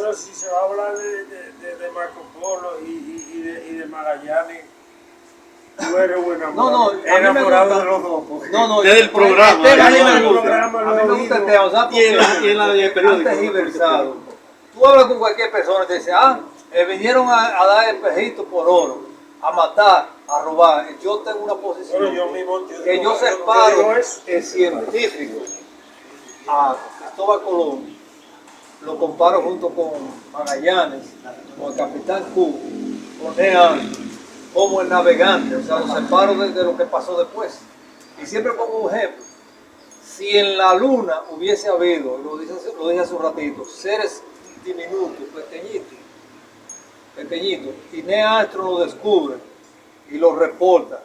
pero si se va a hablar de Marco Polo y de Magallanes, tú eres buena. No, enamorado de los dos. No, desde el programa. A mí me gusta. A mí me gusta el tema, ¿sabes? Porque antes tergiversado. Tú hablas con cualquier persona y te dice, vinieron a dar espejitos por oro, a matar, a robar. Yo tengo una posición que yo separo el científico a Cristóbal Colón, lo comparo junto con Magallanes, con el Capitán Cook, con Neil Armstrong, como el navegante, o sea, lo separo de lo que pasó después. Y siempre pongo un ejemplo. Si en la luna hubiese habido, lo dije hace un ratito, seres diminutos, pequeñitos, y Neil Armstrong lo descubre y lo reporta,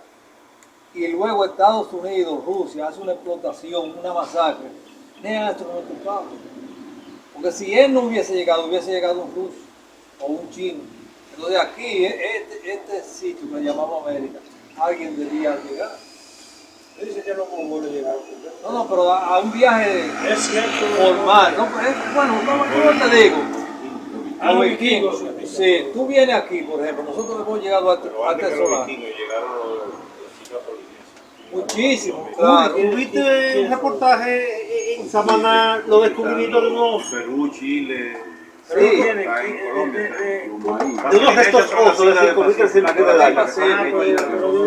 y luego Estados Unidos, Rusia, hace una explotación, una masacre, Neil Armstrong no es culpable. Porque si él no hubiese llegado un ruso o un chino. Entonces aquí, este sitio que llamamos América, alguien debía llegar. Él dice que no pudo llegar. No, pero a un viaje formal. No, bueno, ¿cómo te digo? A los vikingos. Sí, tú vienes aquí, por ejemplo, nosotros hemos llegado a este solar. Muchísimo, claro. ¿Tuviste un reportaje en Samaná, los descubrimientos de unos Perú, Chile? Sí, de unos restos óseos de 5.000 centímetros de diámetro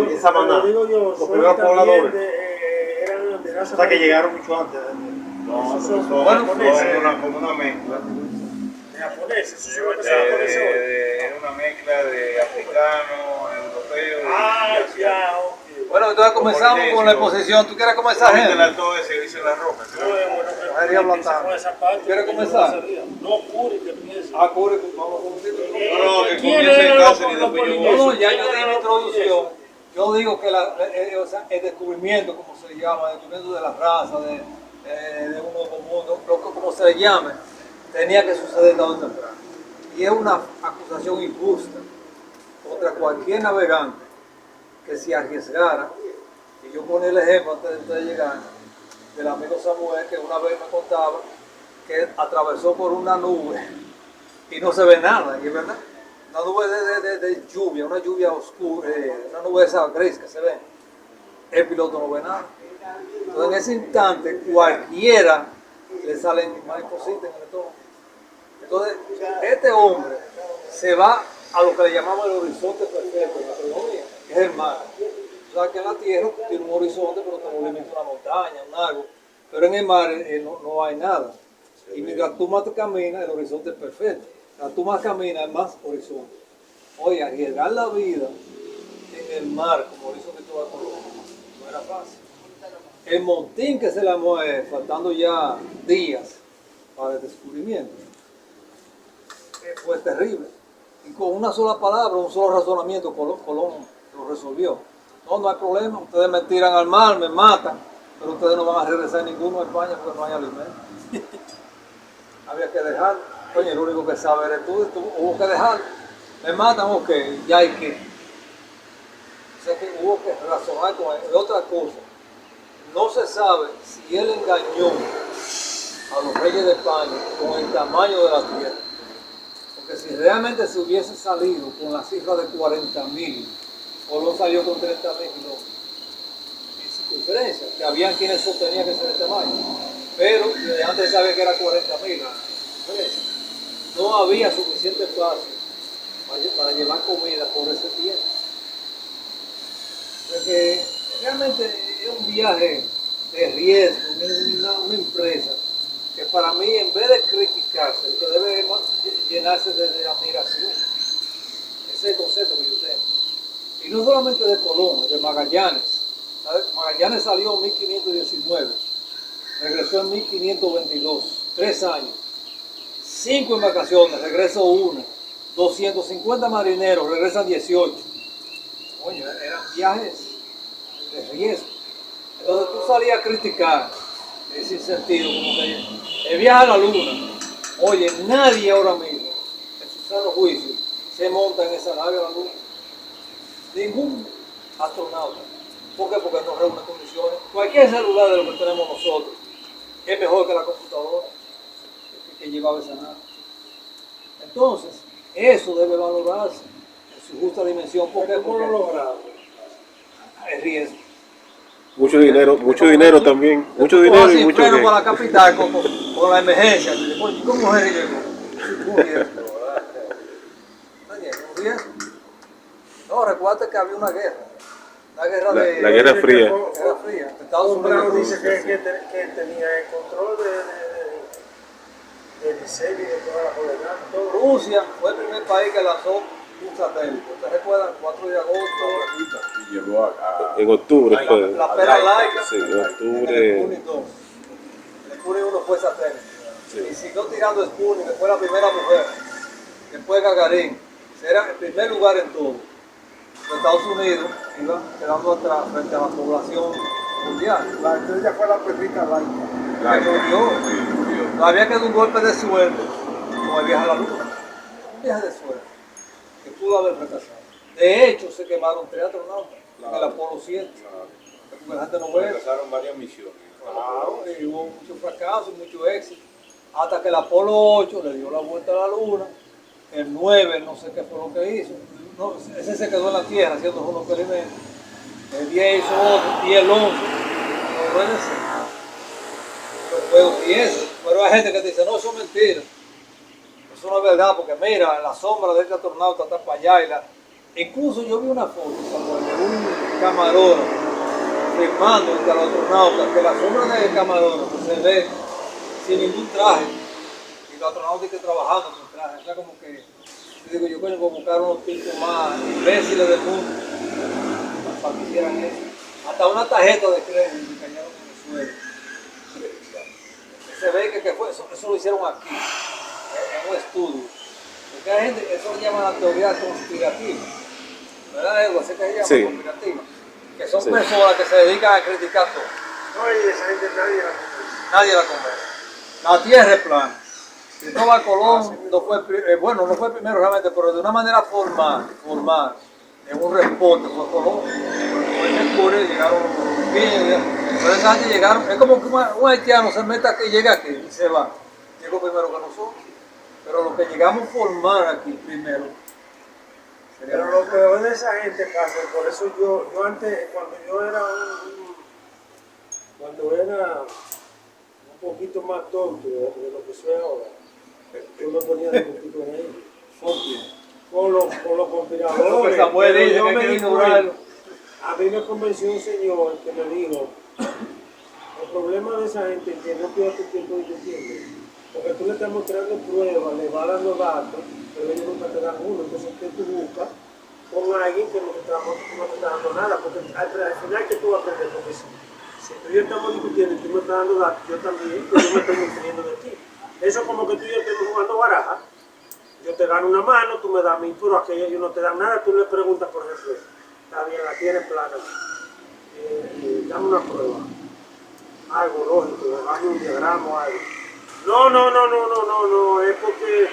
en Samaná? Los primeros pobladores. O sea que llegaron mucho antes. No, son como una mezcla. Japoneses, eso Es una mezcla de africanos, europeos. ya, bueno, entonces comenzamos con la exposición. ¿Tú quieres comenzar, gente? Todo ese dice la roja. ¿Quieres comenzar? No, Curi, que empiece. Curi, vamos a comenzar. No, que comience el caso y después yo voy. No, ya yo di mi introducción. Yo digo que el descubrimiento, como se le llama, el descubrimiento de la raza, de un nuevo mundo, como se le llame, tenía que suceder tarde o temprano. Y es una acusación injusta contra cualquier navegante que se arriesgara. Y yo ponía el ejemplo antes de llegar del amigo Samuel, que una vez me contaba que atravesó por una nube y no se ve nada, y es verdad. Una nube de lluvia, una lluvia oscura, una nube de esa gris que se ve. El piloto no ve nada. Entonces en ese instante cualquiera le salen maripositas en el estómago. Entonces este hombre se va a lo que le llamamos el horizonte perfecto en la astronomía, que es el mar. O sea que en la Tierra tiene un horizonte, pero te movimiento una montaña, un lago. Pero en el mar no hay nada. Y mientras tú más te caminas, el horizonte es perfecto. Mientras tú más caminas, hay más horizonte. Oye, arriesgar la vida en el mar, como lo hizo Cristóbal Colón, no era fácil. El montín que se le armó, faltando ya días para el descubrimiento, fue terrible. Y con una sola palabra, un solo razonamiento, Colón lo resolvió. No hay problema, ustedes me tiran al mar, me matan, pero ustedes no van a regresar ninguno a España porque no hay alimento. Había que dejarlo. Coño, el único que sabe eres tú, hubo que dejarlo. Me matan, ok, ya hay que. O sea que hubo que razonar con él. Y otra cosa, no se sabe si él engañó a los reyes de España con el tamaño de la tierra. Porque si realmente se hubiese salido con la cifra de 40.000, Colón salió con 30.000 kilómetros. En circunferencia, que habían quienes sostenían que ese era el tamaño. Pero desde antes sabía que era 40.000. No había suficiente espacio para llevar comida por ese tiempo. O sea que realmente es un viaje de riesgo, una empresa que para mí, en vez de criticarse, lo que debe llenarse de admiración. Ese es el concepto que yo tengo. Y no solamente de Colón, de Magallanes. ¿Sabes? Magallanes salió en 1519, regresó en 1522, 3 años, 5 embarcaciones, regresó una, 250 marineros, regresan 18. Oye, eran viajes de riesgo. Entonces tú salías a criticar ese sentido, como que el viaje a la luna. Oye, nadie ahora mismo, en su sano juicio, se monta en esa nave a la luna. Ningún astronauta. ¿Por qué? Porque no reúne condiciones. Cualquier celular de lo que tenemos nosotros es mejor que la computadora que llevaba esa nave. Entonces, eso debe valorarse en su justa dimensión. ¿Por qué? ¿Cómo lo Porque logramos? es riesgo. Mucho dinero también, mucho dinero y mucho freno riesgo. para la capital con la emergencia. Oye, ¿cómo es el riesgo? Un riesgo, ¿verdad? Un riesgo. No, recuerda que había una guerra. La guerra de... La Guerra Fría. Guerra Fría. Estados Brown Unidos. dice que tenía el control del diseño y de toda la coordenada. Todo. Rusia fue el primer país que lanzó un satélite. ¿Ustedes recuerdan? 4 de agosto. Y llegó a En octubre fue. La pera laica. Sí, en En el octubre. Sputnik 2. El Sputnik 1 fue satélite. Sí. Y siguió tirando Sputnik, que fue la primera mujer. Después Gagarin. Era el primer lugar en todo. Los Estados Unidos iba quedando atrás frente a la población mundial. La estrella fue la perrita laica. Que murió. Todavía quedó un golpe de suerte, como el viaje a la luna. Un viaje de suerte, que pudo haber fracasado. De hecho, se quemaron 3 astronautas en el Apolo 7. Porque la gente no ve. Empezaron varias misiones. Claro, y hubo mucho fracaso, mucho éxito. Hasta que el Apolo 8 le dio la vuelta a la luna. El 9, no sé qué fue lo que hizo. No, ese se quedó en la Tierra haciendo unos experimentos. El 10 hizo otro, y el 11 logró el descenso. Los juegos y eso. Pero hay gente que dice, no, eso es mentira. Eso no es verdad, porque mira, la sombra de este astronauta está para allá. Incluso yo vi una foto, Samuel, de un camarógrafo filmando entre los astronautas, que la sombra del camarógrafo se ve sin ningún traje. Y los astronautas que trabajando con traje. O sea, como que, yo digo, yo coño, voy a buscar unos tipos más imbéciles del mundo para que hicieran eso. Hasta una tarjeta de crédito que cayeron en el suelo. Se ve que fue, eso lo hicieron aquí, en un estudio. Porque hay gente, eso lo llaman la teoría conspirativa. ¿Verdad, Edward? ¿Sé que se llama Sí. conspirativa? Que son Sí. personas que se dedican a criticar todo. No, y esa gente nadie la conoce. Nadie la convence. La Tierra es plana. Cristóbal Colón no fue, bueno, no fue el primero realmente, pero de una manera formal, en un reporte fue Colón. Fue en el Cure, llegaron los filipinos, pero esa gente llegaron, es como que un haitiano se meta aquí, llega aquí y se va. Llegó primero que nosotros. Pero los que llegamos a formar aquí primero. Pero lo peor de esa gente, Cáceres, por eso yo antes, cuando era un poquito más tonto de lo que soy ahora, yo me ponía de discutir con ellos. Con los conspiradores. Lo que Samuel Pero dice yo que hay me que di ignorarlo. cuenta, a mí me convenció un señor que me dijo, el problema de esa gente es que no pierda tu tiempo discutiendo. Porque tú le estás mostrando pruebas, le vas dando datos, pero ellos nunca te dan uno. Entonces, ¿qué tú buscas? Con alguien que no te está dando nada. Porque al final, ¿qué tú vas a aprender? Porque si tú y yo estamos discutiendo y tú me estás dando datos, yo también, yo me estoy nutriendo de ti. Eso es como que tú y yo estemos jugando baraja. Yo te gano una mano, tú me das mi pero aquello ellos no te dan nada. Tú le preguntas, por ejemplo, está bien, la tienes plana. Dame una prueba. Algo lógico, dame un diagrama o algo. No, es porque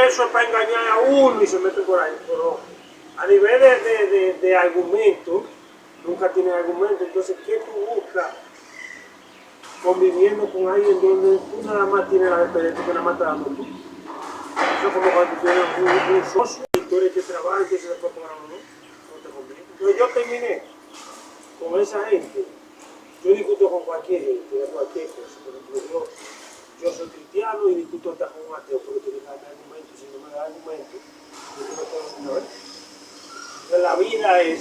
eso es para engañar a uno y se mete por ahí. Pero a nivel de argumento, nunca tiene argumento. Entonces, ¿qué tú buscas conviviendo con alguien donde tú nada más tienes la experiencia que nada más está dando tú? Eso es como cuando tú tienes un socio y tú eres que trabaja y que se después con uno, no te conviene. Entonces, yo terminé con esa gente. Yo discuto con cualquier gente, de cualquier cosa. Por ejemplo, yo soy cristiano y discuto hasta con un ateo, pero tú me das argumentos. Si no me das argumentos, yo no puedo ignorar. Entonces, la vida es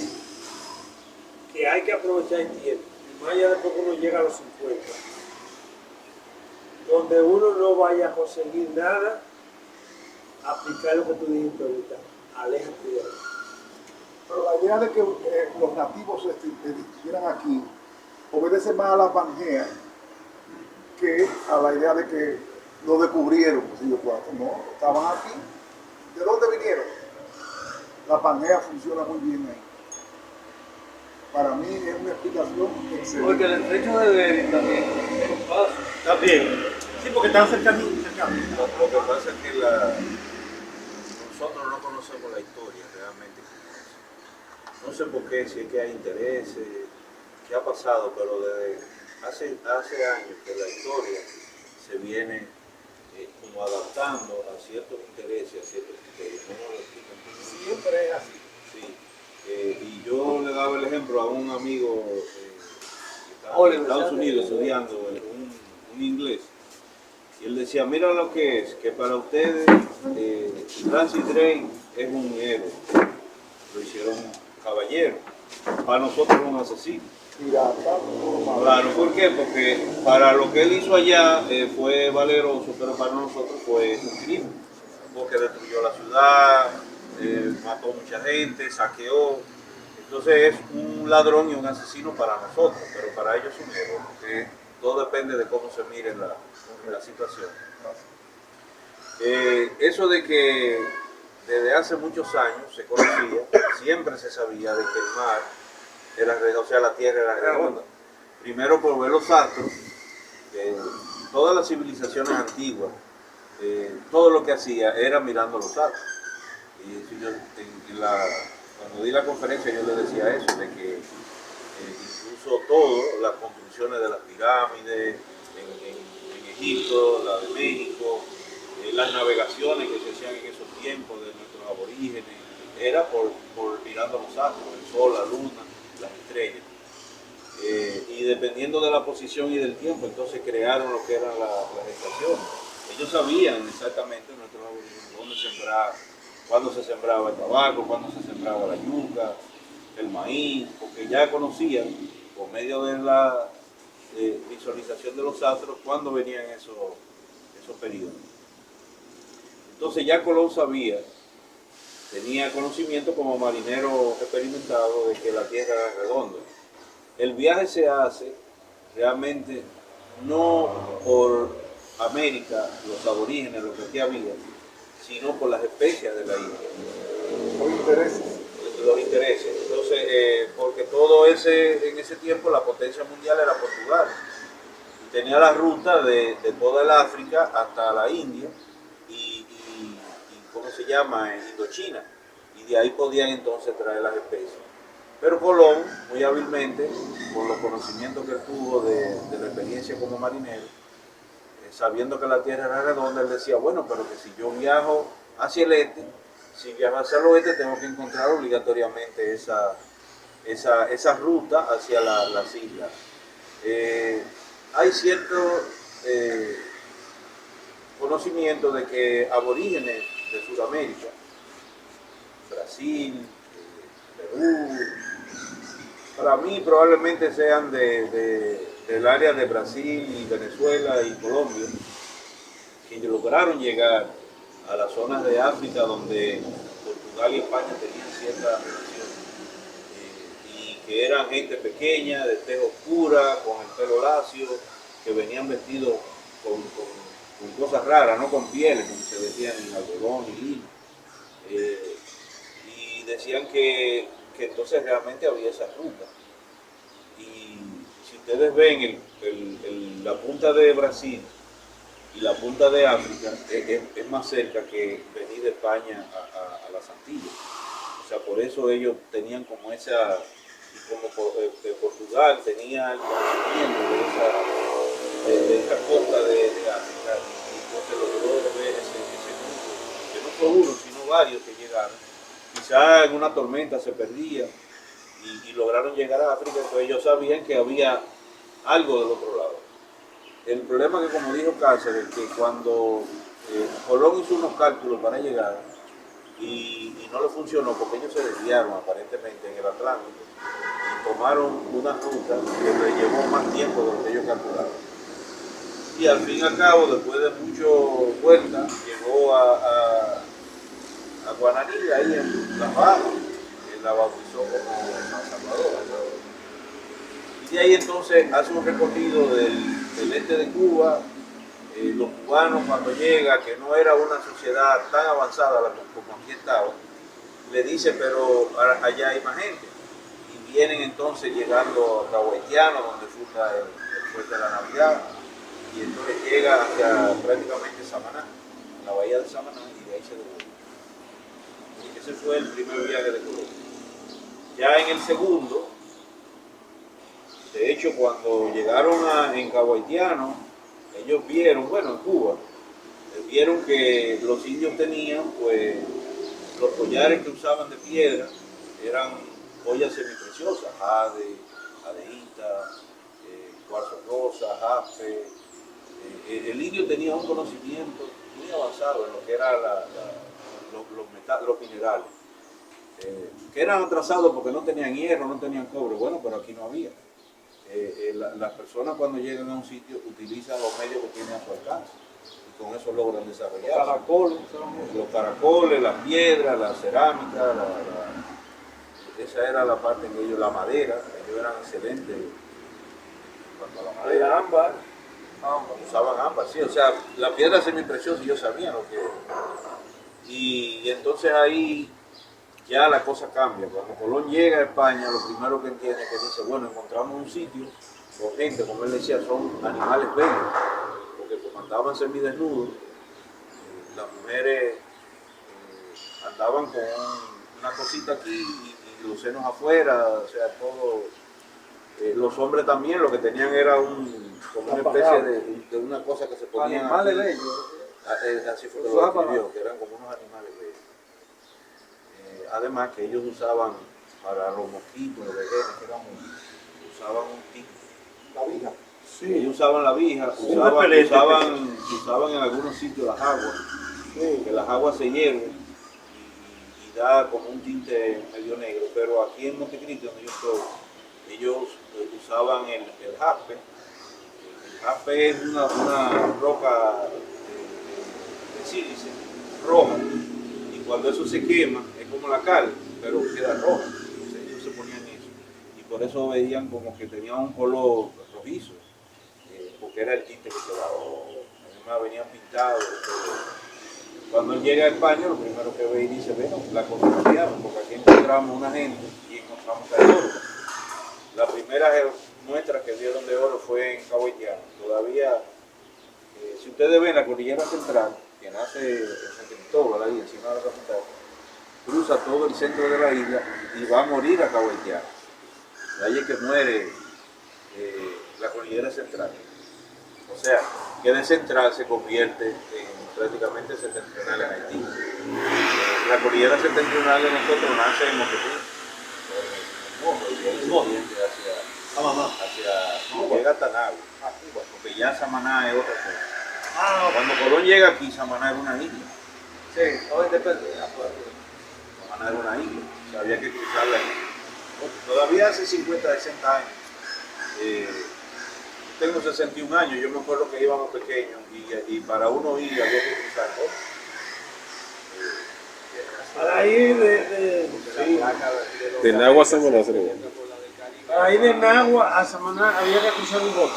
que hay que aprovechar el tiempo. Y más allá después que uno llega a los 50, donde uno no vaya a conseguir nada, aplicar lo que tú dijiste ahorita. Aléjate de ahí. Pero la idea de que los nativos estuvieran aquí obedece más a la Pangea que a la idea de que lo descubrieron, no, estaban aquí. ¿De dónde vinieron? La Pangea funciona muy bien ahí. Para mí es una explicación excelente. Porque el estrecho de Bering también es un paso. También. Sí, porque están cercanos. Lo que pasa es que nosotros no conocemos la historia realmente. No sé por qué, si es que hay intereses, qué ha pasado, pero desde hace años que la historia se viene como adaptando a ciertos intereses, a ciertos criterios. ¿Cómo lo explican? Siempre es así. Sí. Y yo le daba el ejemplo a un amigo que estaba en Estados Unidos estudiando un inglés. Y él decía, mira lo que es, que para ustedes Francis Drake es un héroe, lo hicieron caballero, para nosotros es un asesino. Pirata, Claro, ¿por qué? Porque para lo que él hizo allá fue valeroso, pero para nosotros fue un crimen, porque destruyó la ciudad, mató mucha gente, saqueó. Entonces es un ladrón y un asesino para nosotros, pero para ellos es un héroe, porque todo depende de cómo se mire la situación. Eso de que desde hace muchos años se conocía, siempre se sabía de que el mar era redondo, o sea, la tierra era redonda. Primero por ver los astros, todas las civilizaciones antiguas, todo lo que hacía era mirando los astros. Y eso yo, cuando di la conferencia yo le decía eso, de que incluso todo, las construcciones de las pirámides en Egipto, la de México, las navegaciones que se hacían en esos tiempos de nuestros aborígenes, era por mirando los astros, el sol, la luna, las estrellas. Y dependiendo de la posición y del tiempo, entonces crearon lo que eran las estaciones. Ellos sabían exactamente, nuestros aborígenes, dónde sembrar, cuándo se sembraba el tabaco, cuándo se sembraba la yuca, el maíz, porque ya conocían, por medio de la visualización de los astros, cuándo venían esos periodos. Entonces ya Colón sabía, tenía conocimiento como marinero experimentado de que la Tierra era redonda. El viaje se hace realmente no por América, los aborígenes, lo que aquí había, sino por las especias de la isla. Los intereses. Los intereses. Entonces, porque todo en ese tiempo la potencia mundial era Portugal. Y tenía la ruta de toda el África hasta la India y ¿cómo se llama? En Indochina. Y de ahí podían entonces traer las especies. Pero Colón, muy hábilmente, por los conocimientos que él tuvo de la experiencia como marinero, sabiendo que la Tierra era redonda, él decía, bueno, pero que si yo viajo hacia el este, si viajo hacia el oeste, tengo que encontrar obligatoriamente esa ruta hacia las islas. Hay cierto conocimiento de que aborígenes de Sudamérica, Brasil, Perú, para mí probablemente sean del área de Brasil y Venezuela y Colombia, que lograron llegar a las zonas de África donde Portugal y España tenían cierta relación, y que eran gente pequeña, de tez oscura, con el pelo lacio, que venían vestidos con cosas raras, no con pieles, como se vestían en algodón y lino. Y decían que entonces realmente había esa ruta. Y si ustedes ven la punta de Brasil y la punta de África, es más cerca que venir de España a las Antillas. O sea, por eso ellos tenían como esa, y como Portugal tenía el conocimiento de esa costa de África, y entonces logró ver ese grupo, que no fue uno, sino varios que llegaron. Quizá en una tormenta se perdían y lograron llegar a África, pues ellos sabían que había algo del otro lado. El problema es que, como dijo Cáceres, que cuando Colón hizo unos cálculos para llegar y no le funcionó porque ellos se desviaron aparentemente en el Atlántico y tomaron una ruta que les llevó más tiempo de lo que ellos calcularon. Y al fin y al cabo, después de mucho vuelta, llegó a Guananí, ahí en Las Bahamas, que la bautizó como San Salvador. Y de ahí entonces hace un recorrido del este de Cuba. Los cubanos, cuando llega, que no era una sociedad tan avanzada como aquí estaba, le dice, pero allá hay más gente. Y vienen entonces llegando a Cabo Haitiano, donde funda el Fuerte de la Navidad, y entonces llega hacia prácticamente Samaná, la bahía de Samaná, y de ahí se devuelve. Ese fue el primer viaje de Colón. Ya en el segundo, de hecho, cuando llegaron en Cabo Haitiano, ellos vieron, bueno, en Cuba, vieron que los indios tenían, pues, los collares que usaban de piedra eran joyas semipreciosas, jade, jadeíta, cuarzo rosa, jaspe. El indio tenía un conocimiento muy avanzado en lo que eran los minerales, que eran atrasados porque no tenían hierro, no tenían cobre. Bueno, pero aquí no había. Las personas cuando llegan a un sitio utilizan los medios que tienen a su alcance y con eso logran desarrollar. Los caracoles, las piedras, la cerámica, esa era la parte en que ellos, la madera, ellos eran excelentes en cuanto a la madera. ámbar. Usaban ámbar, sí, o sea, la piedra semipreciosa ellos sabían lo que era. Y entonces ahí ya la cosa cambia. Cuando Colón llega a España, lo primero que entiende es que dice, bueno, encontramos un sitio con gente, como él decía, son animales bellos, porque como andaban semidesnudos, las mujeres andaban con una cosita aquí y los senos afuera, o sea, todo. Los hombres también lo que tenían era como una especie de una cosa que se ponían Animales aquí. bellos. Así fue que lo describió, que eran como unos animales bellos. Además que ellos usaban para los mosquitos, los venenos, usaban un tipo. La vija. Sí. Ellos usaban la vija, usaban en algunos sitios las aguas, que las aguas se hierven y da como un tinte medio negro, pero aquí en Montecristi, donde yo estoy, ellos usaban el jaspe. El jaspe es una roca de sílice roja, y cuando eso se quema es como la cal, pero queda roja. Entonces ellos se ponían eso, y por eso veían como que tenía un color rojizo, porque era el tinte que se daba. Además venían pintados. Cuando él llega a España, lo primero que ve y dice, bueno, la cosa cambiaron, porque aquí encontramos una gente y encontramos el oro. La primera muestra que dieron de oro fue en Cabo Haitiano. Todavía, si ustedes ven la cordillera central, que nace en San Cristóbal, ahí encima de la capital, cruza todo el centro de la isla y va a morir a Cabo Haitiano. De ahí es que muere la cordillera central. O sea, que de central se convierte en prácticamente septentrional en Haití. La cordillera septentrional de nosotros nace en Moquetí, llega hasta Nagua, porque ya Samaná es otra cosa. Cuando Colón llega aquí, Samaná era una isla. Sí, no depende. Samaná era una isla, o sea, había que cruzarla ahí. Todavía hace 50, 60 años, tengo 61 años, yo me acuerdo que íbamos pequeños y para uno ir había que cruzar todo. Ahí De Nagua a Samaná se le ahí de Nagua a Samaná había que cruzar un bote.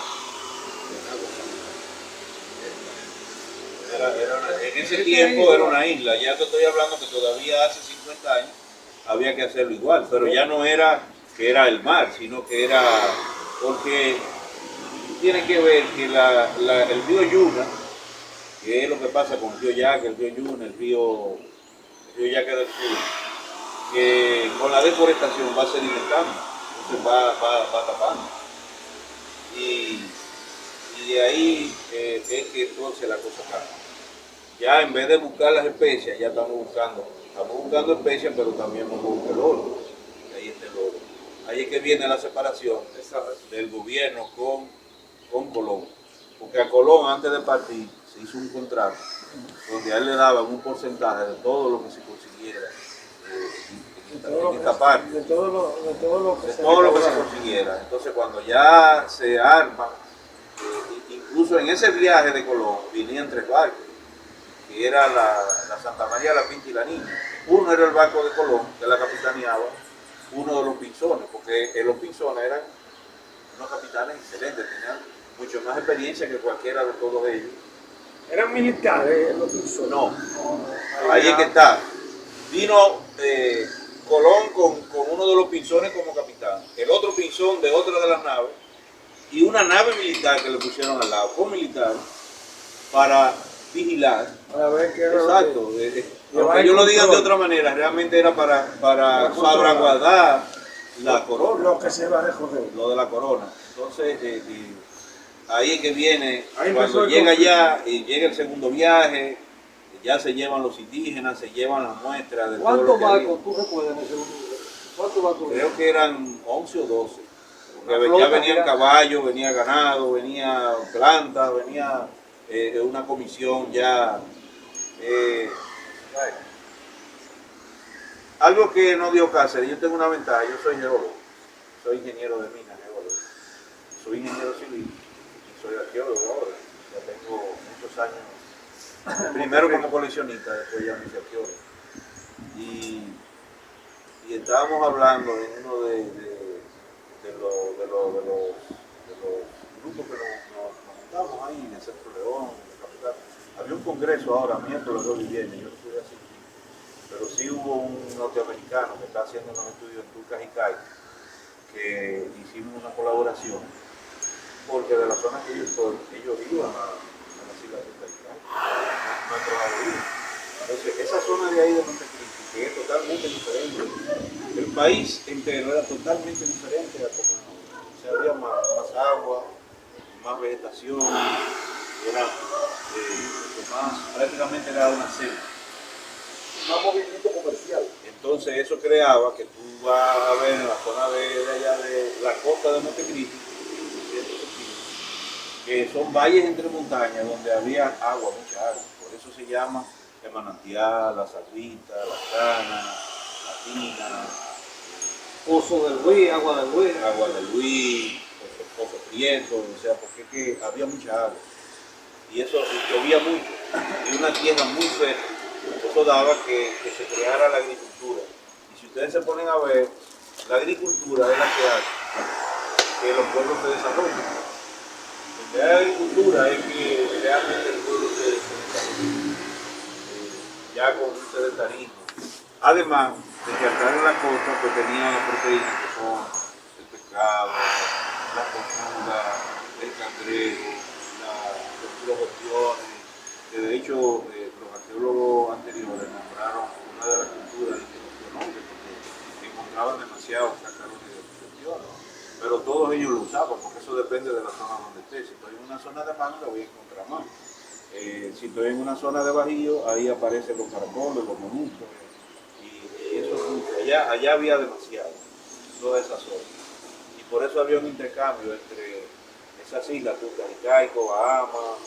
En ese tiempo era una isla, ya te estoy hablando que todavía hace 50 años había que hacerlo igual, pero ya no era que era el mar, sino que era porque tiene que ver que el río Yuna, que es lo que pasa con el río Yaque, el río Yuna, el río Yaque del Sur, que con la deforestación va sedimentando, entonces va tapando. Y de ahí es que entonces la cosa cambia. Ya en vez de buscar las especias, ya estamos buscando especias, pero también nos busca el oro. Y ahí está el oro. Ahí es que viene la separación del gobierno con Colón. Porque a Colón, antes de partir, se hizo un contrato donde a él le daban un porcentaje de todo lo que se consiguiera en esta parte. De todo lo que se consiguiera. Entonces, cuando ya se arman, incluso en ese viaje de Colón, venían 3 barcos, que era la Santa María, la Pinta y la Niña. Uno era el barco de Colón, que la capitaneaba uno de los pinzones, porque los pinzones eran unos capitanes excelentes, tenían mucho más experiencia que cualquiera de todos ellos. eran militares los pinzones. No, ahí es que está. Vino Colón con uno de los pinzones como capitán, el otro pinzón de otra de las naves y una nave militar que le pusieron al lado, con militar, para vigilar. Para ver qué era. Exacto. Aunque ellos lo digan de otra manera, realmente era para salvaguardar la corona. Lo que se va a joder. Lo de la corona. Entonces, ahí es que viene, Ahí empezó cuando el llega conflicto. ya, y llega el segundo viaje, ya se llevan los indígenas, se llevan las muestras de todo lo ¿Cuántos que había. barcos tú recuerdas en ese momento? ¿Cuántos barcos? Creo que eran 11 o 12. Una Porque ya flota venían gigante. caballos, venía ganado, venía plantas, venía una comisión ya. Bueno. Algo que no dio Cáceres, yo tengo una ventaja, yo soy geólogo, soy ingeniero de minas, geólogo, soy ingeniero civil y soy arqueólogo ahora, ya tengo muchos años, primero como coleccionista, después ya me hice arqueólogo. Y estábamos hablando en uno de los grupos que nos juntamos ahí en el Centro León, en la capital. Había un congreso ahora, miércoles 2 de viernes, yo no pude asistir, pero sí hubo un norteamericano que está haciendo unos estudios en Tulcas y Caicos, que hicimos una colaboración, porque de la zona que yo estoy, ellos iban a las islas de Tulcas y Caicos, nuestros abuelos. Entonces, esa zona de ahí de Montecristi, que es totalmente diferente, el país entero era totalmente diferente a como o sea, había más agua, más vegetación, era prácticamente era una selva. Más movimiento comercial. Entonces eso creaba que tú vas a ver en la zona de allá de la costa de Montecristi, que son valles entre montañas donde había agua, mucha agua. Por eso se llama el manantial, la salvita, la cana, la tina, Pozo del Luis, agua del Luis. agua de Luis, pozo prieto, o sea, porque es que había mucha agua. Y eso llovía mucho, y una tierra muy fértil. Eso daba que se creara la agricultura. Y si ustedes se ponen a ver, la agricultura es la que hace que los pueblos se desarrollen. Donde hay agricultura es que realmente el pueblo se desarrolla. Ya con un sedentarismo. Además de que al estar en la costa, pues tenía las proteínas que son el pescado, la costura, el cangrejo, los ostiones, que de hecho los arqueólogos anteriores nombraron una de las culturas de los ostiones porque encontraban demasiados cascarones de ostiones, pero todos ellos lo usaban porque eso depende de la zona donde esté. Si estoy en una zona de manga voy a encontrar más. Si estoy en una zona de bajío, ahí aparecen los caracoles, los moluscos, y eso es mucho. Allá había demasiado, toda esa zona. Y por eso había un intercambio entre esas islas, Tulcas y Caicos, Bahamas,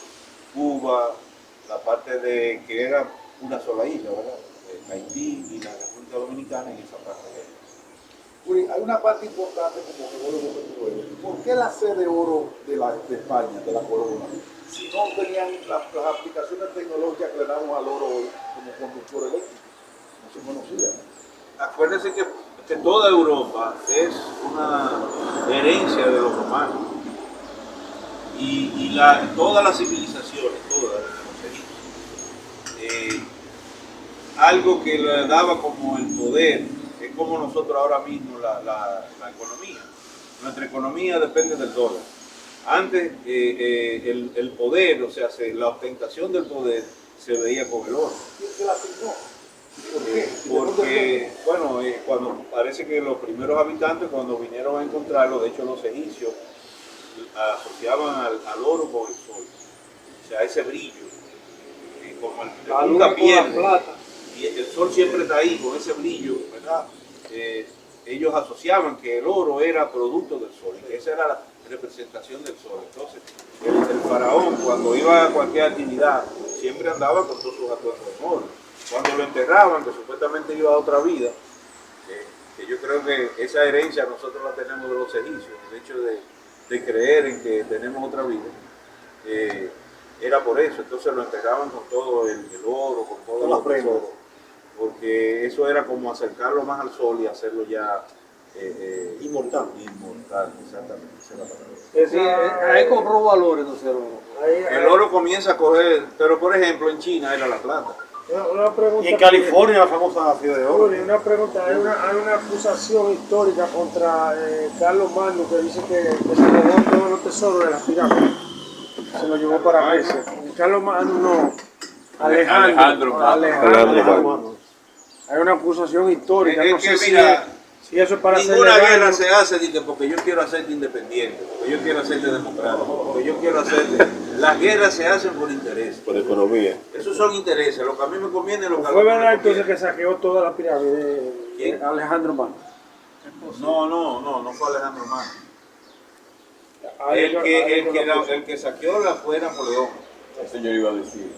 Cuba, la parte de que era una sola isla, ¿verdad? Haití y la República Dominicana en esa parte de ella. Uri, hay una parte importante como geólogo que tú eres. ¿Por qué la sede de oro de España, de la corona? Si no tenían las aplicaciones tecnológicas que le damos al oro hoy como conductor eléctrico, no se conocía. Acuérdense que toda Europa es una herencia de los romanos. Y todas las civilizaciones, todas, desde los egipcios, algo que le daba como el poder, es como nosotros ahora mismo la economía. Nuestra economía depende del dólar. Antes el poder, o sea, la ostentación del poder se veía con el oro. ¿Quién se la asignó? ¿Por qué? Porque, bueno, cuando parece que los primeros habitantes, cuando vinieron a encontrarlo, de hecho los egipcios asociaban al oro con el sol, o sea, ese brillo, como el La que luna nunca con la pierde, plata. y el sol siempre está ahí con ese brillo, ¿verdad? Ellos asociaban que el oro era producto del sol, y que esa era la representación del sol. Entonces, el faraón, cuando iba a cualquier actividad, siempre andaba con todos sus atuendos de oro. Cuando lo enterraban, que supuestamente iba a otra vida, que yo creo que esa herencia nosotros la tenemos de los egipcios, el hecho de creer en que tenemos otra vida, era por eso. Entonces lo enterraban con todo el oro, con todo las el prendas, tesoro, porque eso era como acercarlo más al sol y hacerlo ya inmortal. Inmortal, exactamente, esa es la palabra. Ahí cobró valores, no sé, oro. El oro comienza a coger, pero por ejemplo en China era la plata. Una pregunta. Y en California la famosa ciudad de oro. Uri, una pregunta. Hay una acusación histórica contra Carlos Magno que dice que se robó todos los tesoros de las pirámides. Se lo llevó para Grecia. Carlos Magno no. Alejandro Magno. Magno. Hay una acusación histórica. Es No sé que mira, Si eso es para Ninguna hacerle guerra daño, se hace de que porque yo quiero hacerte independiente, porque yo quiero hacerte democrático, porque yo quiero hacerte... Las guerras se hacen por interés. Por economía. Esos son intereses, lo que a mí me conviene, lo que a fue mí me verdad entonces conviene. que saqueó toda la pirámide ¿Quién? Alejandro Magno. No fue Alejandro Magno. Ahí El yo- ahí yo la puse. que saqueó la fue Napoleón. Eso yo iba a decir.